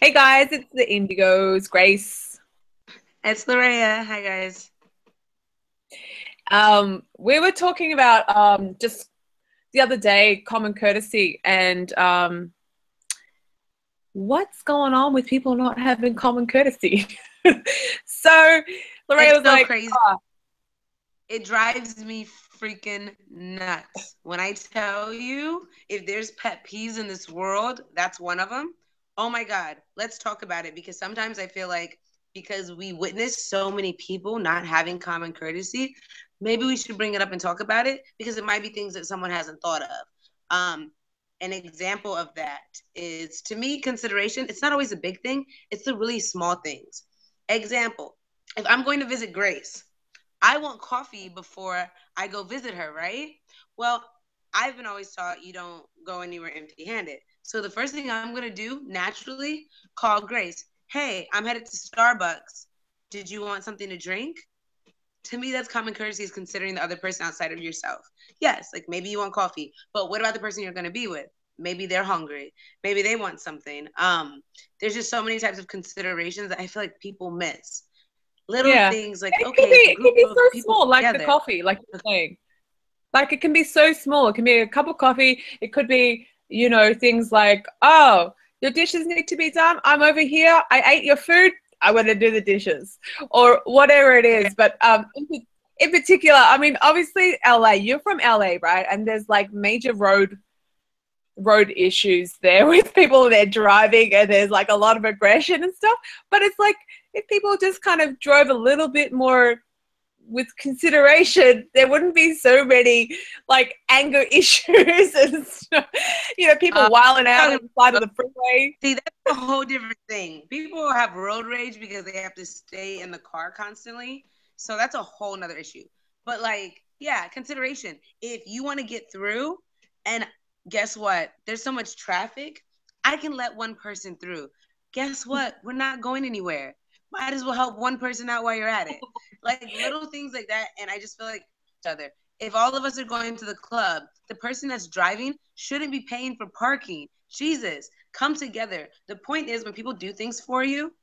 Hey guys, it's the Indigos, Grace. It's Loraya. Hi, guys. We were talking about just the other day common courtesy and what's going on with people not having common courtesy. So Lorraine It's was so like, crazy. oh, It drives me freaking nuts. When I tell you, if there's pet peeves in this world, that's one of them. Oh my God, let's talk about it because sometimes I feel like because we witness so many people not having common courtesy, maybe we should bring it up and talk about it because it might be things that someone hasn't thought of. Um, an example of that is to me, consideration. It's not always a big thing, it's the really small things. Example, if I'm going to visit Grace, I want coffee before I go visit her, right? Well, I've been always taught you don't go anywhere empty handed. So the first thing I'm going to do naturally, call Grace. Hey, I'm headed to Starbucks. Did you want something to drink? To me, that's common courtesy is considering the other person outside of yourself. Yes, like maybe you want coffee, but what about the person you're going to be with? Maybe they're hungry. Maybe they want something. There's just so many types of considerations that I feel like people miss little yeah. things like And okay, it's a it can group be of so people small, like the together. coffee, like you're saying. Like it can be so small. It can be a cup of coffee. It could be, things like, oh, your dishes need to be done. I'm over here. I ate your food. I want to do the dishes or whatever it Yeah, is. But in particular, I mean, obviously LA, you're from LA, right? And there's like major road issues there with people they're driving and there's like a lot of aggression and stuff. But it's like if people just kind of drove a little bit more with consideration, there wouldn't be so many like anger issues and stuff. People wilding out on talking the side of about, the freeway. see, that's a whole different thing. People have road rage because they have to stay in the car constantly, so that's a whole nother issue. But like, yeah, consideration. If you want to get through, and guess what, there's so much traffic, I can let one person through. Guess what, we're not going anywhere. Might as well help one person out while you're at it. Like little things like that. And I just feel like each other, if all of us are going to the club, the person that's driving shouldn't be paying for parking. Jesus, come together. The point is, when people do things for you,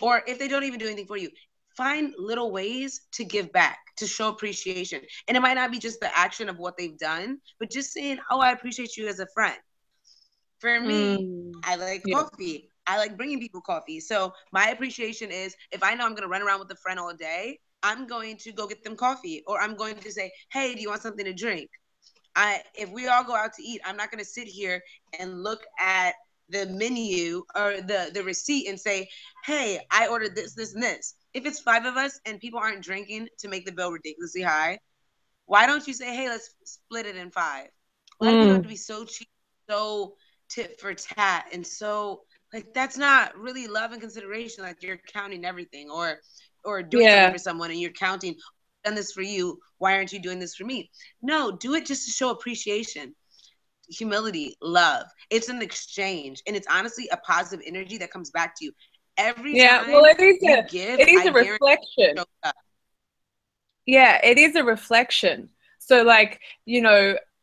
or if they don't even do anything for you, find little ways to give back, to show appreciation. And it might not be just the action of what they've done, but just saying, oh, I appreciate you as a friend. For me, Mm, I like yeah. coffee. I like bringing people coffee. So my appreciation is if I know I'm going to run around with a friend all day, I'm going to go get them coffee, or I'm going to say, hey, do you want something to drink? If we all go out to eat, I'm not going to sit here and look at the menu or the receipt and say, hey, I ordered this, this, and this. If it's five of us and people aren't drinking to make the bill ridiculously high, why don't you say, hey, let's split it in five? Why do people have to Mm, be so cheap, so tit for tat, and so like that's not really love and consideration. Like you're counting everything, or doing something yeah. for someone and you're counting. I've done this for you. Why aren't you doing this for me? No, do it just to show appreciation, humility, love. It's an exchange, and it's honestly a positive energy that comes back to you every Yeah. Well, time you give. it is I a guarantee reflection. it shows up. Yeah, it is a reflection. So, like,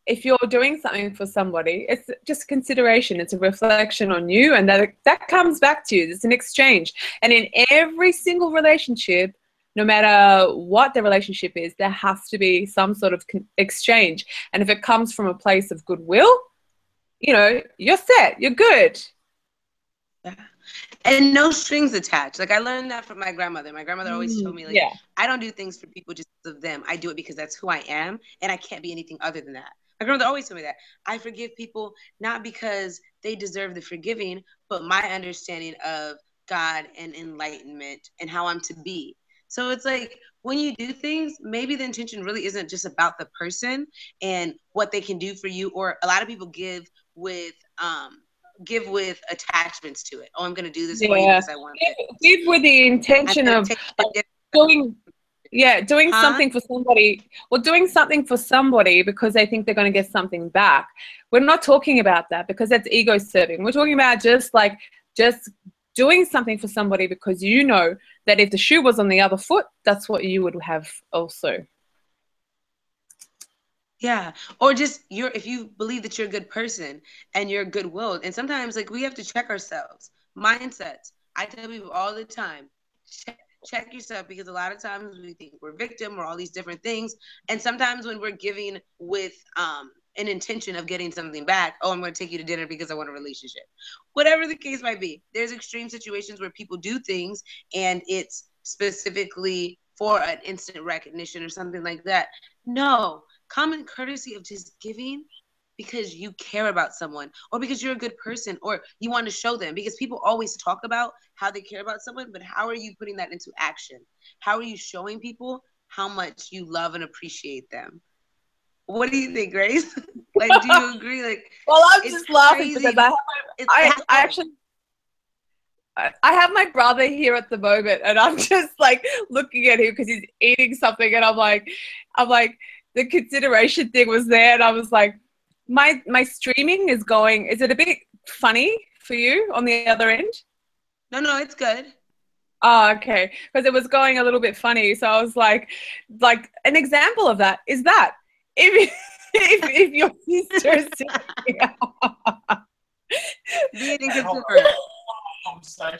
if you're doing something for somebody, it's just consideration. It's a reflection on you, and that comes back to you. It's an exchange. And in every single relationship, no matter what the relationship is, there has to be some sort of exchange. And if it comes from a place of goodwill, you're set. You're good. Yeah. And no strings attached. Like I learned that from my grandmother. My grandmother always told Mm, me, like, yeah. I don't do things for people just of them. I do it because that's who I am, and I can't be anything other than that. My grandmother always told me that. I forgive people not because they deserve the forgiving, but my understanding of God and enlightenment and how I'm to be. So it's like when you do things, maybe the intention really isn't just about the person and what they can do for you. Or a lot of people give with attachments to it. Oh, I'm going to do this for you Yeah. because I want this. Give with the I'm intention going to of take the like different. doing Yeah, doing Huh? something for somebody, well, doing something for somebody because they think they're going to get something back. We're not talking about that because that's ego serving. We're talking about just doing something for somebody because you know that if the shoe was on the other foot, that's what you would have also. Yeah. Or just if you believe that you're a good person and you're good willed. And sometimes like we have to check ourselves. Mindsets. I tell people all the time, check yourself, because a lot of times we think we're victim or all these different things. And sometimes when we're giving with an intention of getting something back, oh, I'm going to take you to dinner because I want a relationship. Whatever the case might be, there's extreme situations where people do things and it's specifically for an instant recognition or something like that. No, common courtesy of just giving because you care about someone, or because you're a good person, or you want to show them, because people always talk about how they care about someone, but how are you putting that into action? How are you showing people how much you love and appreciate them? What do you think, Grace? Like, do you agree? Like, well, I'm just laughing crazy. because I actually I have my brother here at the moment, and I'm just like looking at him because he's eating something, and I'm like the consideration thing was there, and I was like, my streaming is going. Is it a bit funny for you on the other end? No, it's good. Oh, okay, because it was going a little bit funny, so I was like an example of that is that if your sister is here, being inconsiderate. No,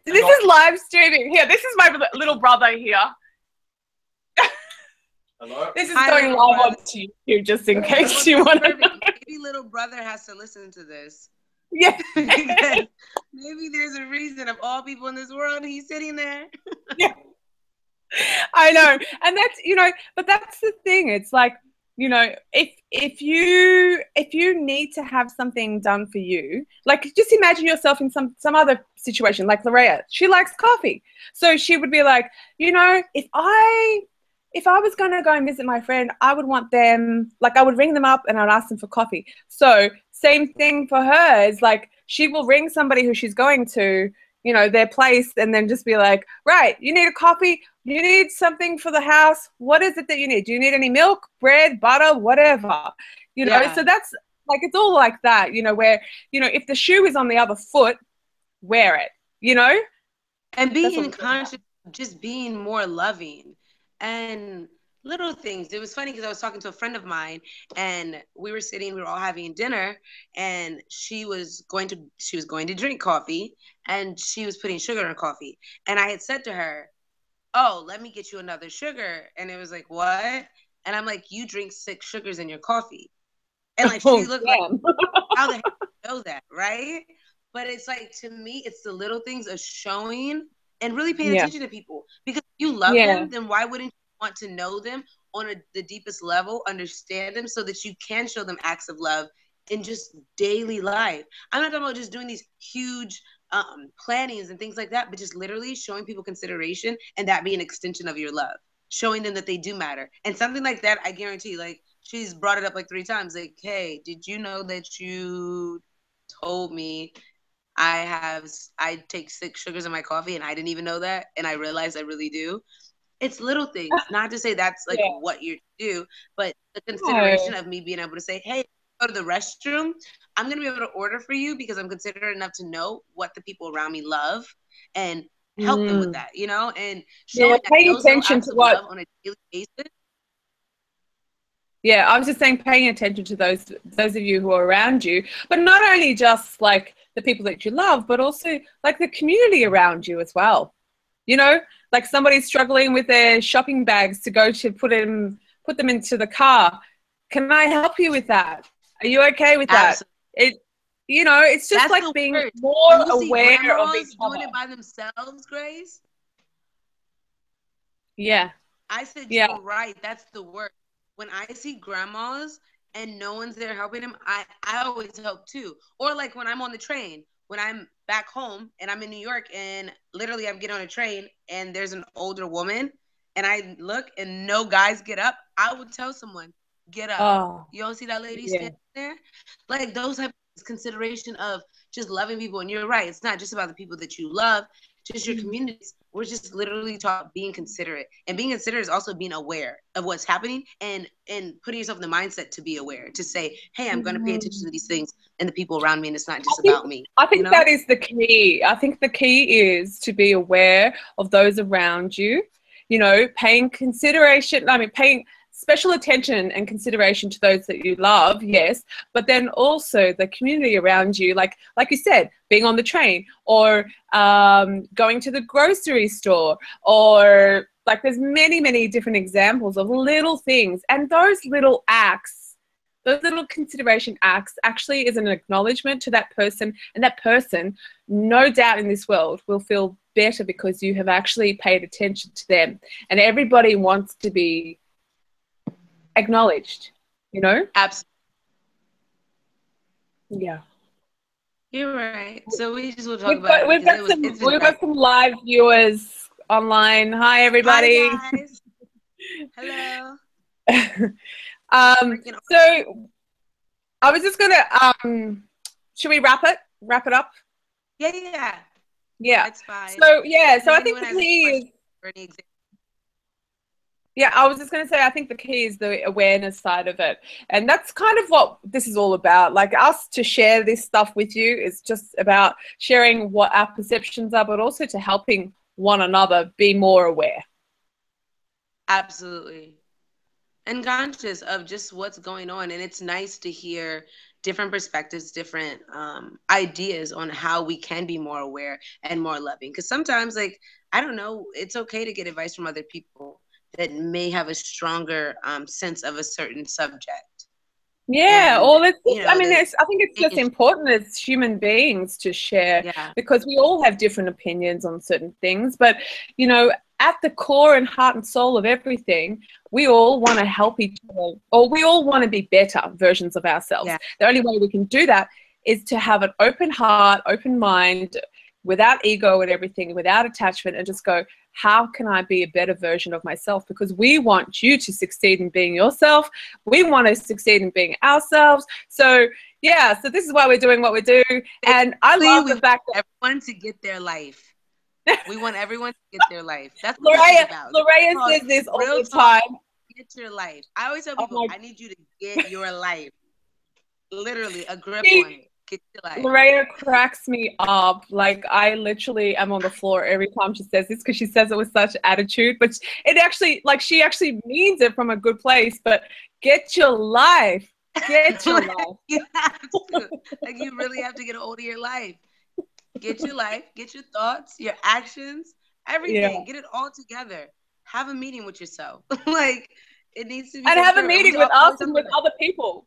this is live streaming. Here, this is my little brother here. Hello? This is going live on YouTube, just in case you want to know. Maybe little brother has to listen to this. Yeah. Maybe there's a reason, of all people in this world, he's sitting there. Yeah. I know. And that's, but that's the thing. It's like, if you need to have something done for you, like just imagine yourself in some other situation, like Larea. She likes coffee. So she would be like, if I was going to go and visit my friend, I would want them, like I would ring them up and I'd ask them for coffee. So same thing for her. Is like she will ring somebody who she's going to, their place, and then just be like, right, you need a coffee? You need something for the house? What is it that you need? Do you need any milk, bread, butter, whatever? Yeah. So that's like, it's all like that, where, if the shoe is on the other foot, wear it, And being conscious, just being more loving. And little things. It was funny because I was talking to a friend of mine, and we were all having dinner, and she was going to drink coffee, and she was putting sugar in her coffee. And I had said to her, oh, let me get you another sugar. And it was like, what? And I'm like, you drink 6 sugars in your coffee. And like, she looked like, how the heck do you know that, right? But it's like, to me, it's the little things of showing and really paying attention to people. Because if you love them, then why wouldn't you want to know them on the deepest level, understand them, so that you can show them acts of love in just daily life? I'm not talking about just doing these huge plannings and things like that, but just literally showing people consideration, and that be an extension of your love, showing them that they do matter. And something like that, I guarantee, like, she's brought it up like 3 times, like, hey, did you know that you told me I take 6 sugars in my coffee, and I didn't even know that, and I realized I really do. It's little things, not to say that's like what you do, but the consideration of me being able to say, hey, go to the restroom, I'm going to be able to order for you because I'm considerate enough to know what the people around me love and help them with that, and showing paying attention to what on a daily basis. Yeah, I was just saying, paying attention to those of you who are around you, but not only just like the people that you love, but also like the community around you as well. Like somebody's struggling with their shopping bags to go to put them into the car. Can I help you with that? Are you okay with that? It's just that's like being more aware of each other. Doing it by themselves, Grace. Yeah. I said you're right. That's the word. When I see grandmas and no one's there helping them, I always help too. Or like when I'm on the train, when I'm back home and I'm in New York, and literally I'm getting on a train and there's an older woman, and I look and no guys get up, I would tell someone, get up. Oh, you don't see that lady standing there? Like those type of consideration of just loving people. And you're right, it's not just about the people that you love, just your communities. We're just literally taught being considerate. And being considerate is also being aware of what's happening and putting yourself in the mindset to be aware, to say, hey, I'm going to pay attention to these things and the people around me, and it's not just about me. I think that is the key. I think the key is to be aware of those around you, paying consideration. special attention and consideration to those that you love, yes, but then also the community around you, like you said, being on the train, or going to the grocery store, or like there's many different examples of little things. And those little acts, those little consideration acts actually is an acknowledgement to that person, and that person, no doubt in this world, will feel better because you have actually paid attention to them. And everybody wants to be acknowledged, you know? Absolutely. Yeah. You're right. So we just will talk about it We've because got it's been we've great. got some live viewers online. Hi everybody. Hi guys. Hello. So I was just gonna should we wrap it up? Yeah. Yeah. That's fine. So yeah, so I think Anyone the has any key is, questions or any examples? yeah, I was just going to say, I think the key is the awareness side of it. And that's kind of what this is all about. Like, us to share this stuff with you is just about sharing what our perceptions are, but also to helping one another be more aware. Absolutely. And conscious of just what's going on. And it's nice to hear different perspectives, different ideas on how we can be more aware and more loving. Because sometimes, like, I don't know, it's okay to get advice from other people that may have a stronger sense of a certain subject. Yeah, And, or I mean, that I think it's just important as human beings to share, yeah, because we all have different opinions on certain things. But, you know, at the core and heart and soul of everything, we all want to help each other, or we all want to be better versions of ourselves. yeah, The only way we can do that is to have an open heart, open mind, without ego and everything, without attachment, and just go, how can I be a better version of myself? Because we want you to succeed in being yourself. We want to succeed in being ourselves. So yeah, so this is why we're doing what we do. And I love the fact that everyone to get their life. We want everyone to get their life. That's what it's about. Loraya says this all the talk, time. Get your life. I always tell people, I need you to get your life. Literally, a grip on it. Get your life. Loraya cracks me up. Like, I literally am on the floor every time she says this, because she says it with such attitude. But it actually, like, she actually means it from a good place. But get your life. Get your life. You have to. Like, you really have to get a hold of your life. Get your life, get your thoughts, your actions, everything. Yeah. Get it all together. Have a meeting with yourself. Like, it needs to be. And have a meeting with us and with other people.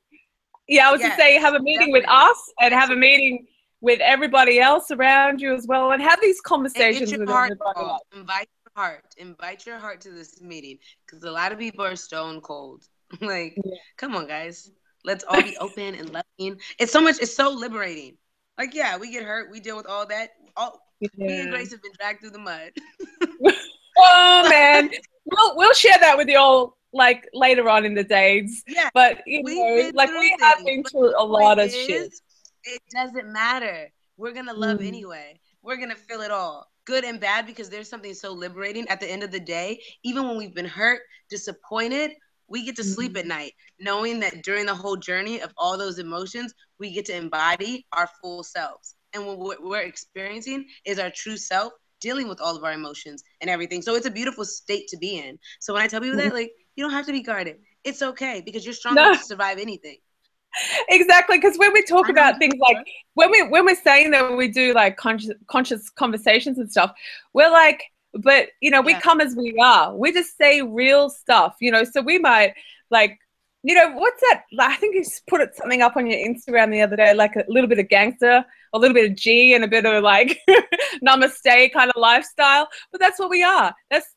Yeah, I was just saying, have a meeting with us and have a meeting with everybody else around you as well, and have these conversations with everybody else. Invite your heart to this meeting, because a lot of people are stone cold. Like, come on, guys. Let's all be open and loving. It's so liberating. Like, yeah, we get hurt. We deal with all that. Me and Grace have been dragged through the mud. Oh, man. We'll share that with you all, like, later on in the days. Yeah. But, you know, like, we have been through a lot of shit. It doesn't matter. We're going to love anyway. We're going to feel it all, good and bad, because there's something so liberating at the end of the day. Even when we've been hurt, disappointed, we get to sleep at night knowing that during the whole journey of all those emotions, we get to embody our full selves. And what we're experiencing is our true self, dealing with all of our emotions and everything. So it's a beautiful state to be in. So when I tell people that, like, you don't have to be guarded. It's okay, because you're strong enough to survive anything. Exactly, because when we talk about things like, when we're saying that we do like conscious conversations and stuff, we're like, but, you know, we come as we are. We just say real stuff, you know. So we might, like, you know, what's that? I think you put something up on your Instagram the other day, like a little bit of gangster, a little bit of G, and a bit of like namaste kind of lifestyle. But that's what we are. That's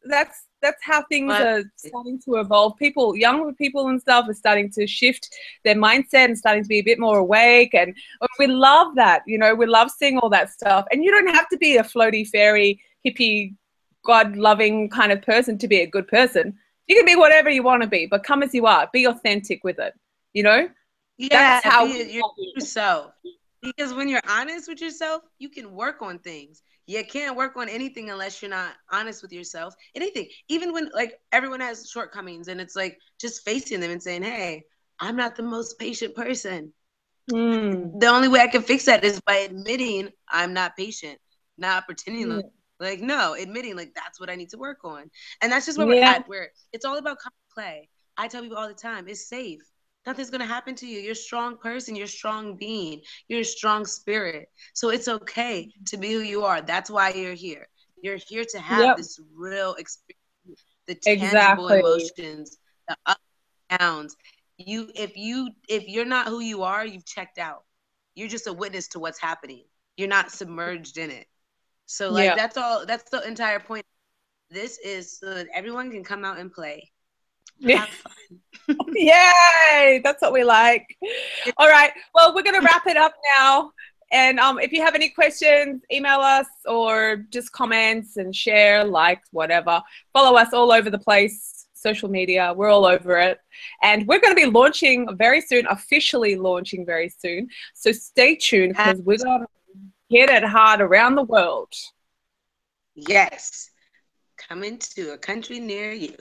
how things are starting to evolve. Younger people and stuff are starting to shift their mindset and starting to be a bit more awake. And we love that, you know, we love seeing all that stuff. And you don't have to be a floaty, fairy, hippie, God-loving kind of person to be a good person. You can be whatever you want to be, but come as you are. Be authentic with it, you know? Yeah, that's how be your true self. Because when you're honest with yourself, you can work on things. You can't work on anything unless you're not honest with yourself. Anything. Even when, like, everyone has shortcomings, and it's like just facing them and saying, hey, I'm not the most patient person. The only way I can fix that is by admitting I'm not patient, not pretending like, no, admitting, like, that's what I need to work on. And that's just where we're at, where it's all about play. I tell people all the time, it's safe. Nothing's going to happen to you. You're a strong person. You're a strong being. You're a strong spirit. So it's okay to be who you are. That's why you're here. You're here to have Yep. this real experience, the tangible Exactly. emotions, the ups and downs. If you're not who you are, you've checked out. You're just a witness to what's happening. You're not submerged in it. So like Yeah. that's all. That's the entire point. This is so that everyone can come out and play. Yeah. Have fun. Yay! That's what we like. All right. Well, we're going to wrap it up now. And if you have any questions, email us or just comments and share, like, whatever. Follow us all over the place, social media. We're all over it. And we're going to be launching very soon, officially launching very soon. So stay tuned because we're going to hit it hard around the world. Yes. Coming to a country near you.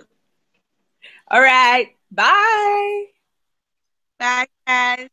All right. Bye. Bye, guys.